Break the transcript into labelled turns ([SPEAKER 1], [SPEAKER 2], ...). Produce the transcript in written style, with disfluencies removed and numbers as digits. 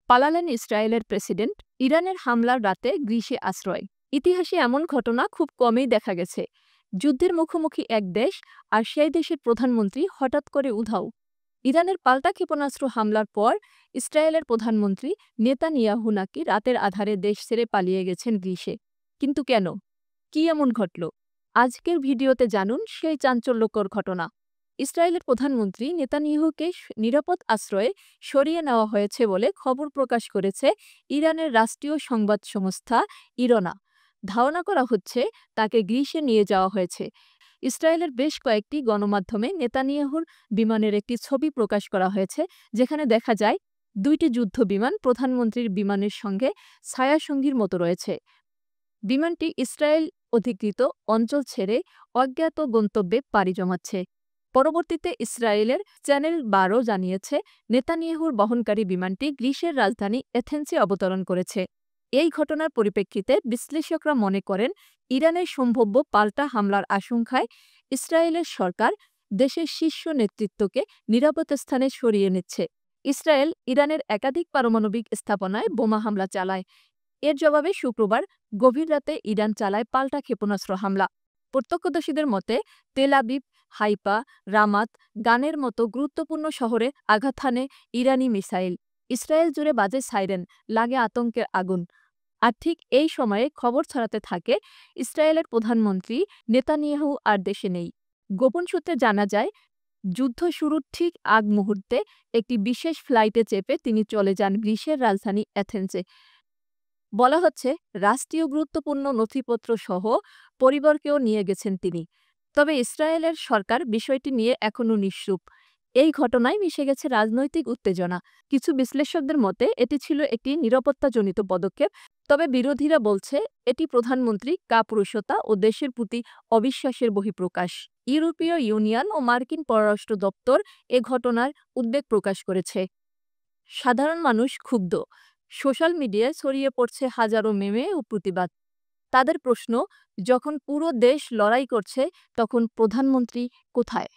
[SPEAKER 1] পালালেন ইসরায়েলের প্রেসিডেন্ট, ইরানের হামলার রাতে গ্রিসে আশ্রয়। ইতিহাসে এমন ঘটনা খুব কমই দেখা গেছে। যুদ্ধের মুখোমুখি এক দেশ আর সেই দেশের প্রধানমন্ত্রী হঠাৎ করে উধাও। ইরানের পাল্টা ক্ষেপণাস্ত্র হামলার পর ইসরায়েলের প্রধানমন্ত্রী নেতানিয়াহু নাকি রাতের আধারে দেশ ছেড়ে পালিয়ে গেছেন গ্রিসে। কিন্তু কেন? কি এমন ঘটল? আজকের ভিডিওতে জানুন সেই চাঞ্চল্যকর ঘটনা। ইসরায়েলের প্রধানমন্ত্রী নেতানিয়াহুকে নিরাপদ আশ্রয়ে সরিয়ে নেওয়া হয়েছে বলে খবর প্রকাশ করেছে ইরানের রাষ্ট্রীয় সংবাদ সংস্থা ইরনা। ধারণা করা হচ্ছে তাকে গ্রিসে নিয়ে যাওয়া হয়েছে। ইসরায়েলের বেশ কয়েকটি গণমাধ্যমে নেতানিয়াহুর বিমানের একটি ছবি প্রকাশ করা হয়েছে, যেখানে দেখা যায় দুইটি যুদ্ধ বিমান প্রধানমন্ত্রীর বিমানের সঙ্গে ছায়াসঙ্গীর মতো রয়েছে। বিমানটি ইসরায়েল অধিকৃত অঞ্চল ছেড়ে অজ্ঞাত গন্তব্যে পাড়ি জমাচ্ছে। পরবর্তীতে ইসরায়েলের চ্যানেল ১২ জানিয়েছে, নেতানিয়াহুর বহনকারী বিমানটি গ্রিসের রাজধানী এথেন্সে অবতরণ করেছে। এই ঘটনার পরিপ্রেক্ষিতে বিশ্লেষকরা মনে করেন, ইরানের সম্ভাব্য পাল্টা হামলার আশঙ্কায় ইসরায়েলের সরকার দেশের শীর্ষ নেতৃত্বকে নিরাপদ স্থানে সরিয়ে নিচ্ছে। ইসরায়েল ইরানের একাধিক পারমাণবিক স্থাপনায় বোমা হামলা চালায়। এর জবাবে শুক্রবার গভীর রাতে ইরান চালায় পাল্টা ক্ষেপণাস্ত্র হামলা। প্রত্যক্ষদর্শীদের মতে তেল আবিব, হাইফা, রামাত, গানের মতো গুরুত্বপূর্ণ শহরে আঘাত হানে ইরানি মিসাইল। ইসরায়েল জুড়ে বাজে সাইরেন, লাগে আতঙ্কের আগুন। আর ঠিক এই সময়ে খবর ছড়াতে থাকে ইসরায়েলের প্রধানমন্ত্রী নেতানিয়াহু আর দেশে নেই। গোপন সূত্রে জানা যায়, যুদ্ধ শুরুর ঠিক আগ মুহূর্তে একটি বিশেষ ফ্লাইটে চেপে তিনি চলে যান গ্রিসের রাজধানী এথেন্সে। বলা হচ্ছে, রাষ্ট্রীয় গুরুত্বপূর্ণ নথিপত্র সহ পরিবারকেও নিয়ে গেছেন তিনি। তবে ইসরায়েলের সরকার বিষয়টি নিয়ে এখনও নিশ্চুপ। এই ঘটনায় মিশে গেছে রাজনৈতিক উত্তেজনা। কিছু বিশ্লেষকদের মতে এটি ছিল একটি নিরাপত্তাজনিত পদক্ষেপ, তবে বিরোধীরা বলছে এটি প্রধানমন্ত্রী কাপুরুষতা ও দেশের প্রতি অবিশ্বাসের বহিঃপ্রকাশ। ইউরোপীয় ইউনিয়ন ও মার্কিন পররাষ্ট্র দপ্তর এ ঘটনার উদ্বেগ প্রকাশ করেছে। সাধারণ মানুষ ক্ষুব্ধ। সোশ্যাল মিডিয়ায় ছড়িয়ে পড়ছে হাজারো মেমে ও প্রতিবাদ। তাদের প্রশ্ন, যখন পুরো দেশ লড়াই করছে তখন প্রধানমন্ত্রী কোথায়?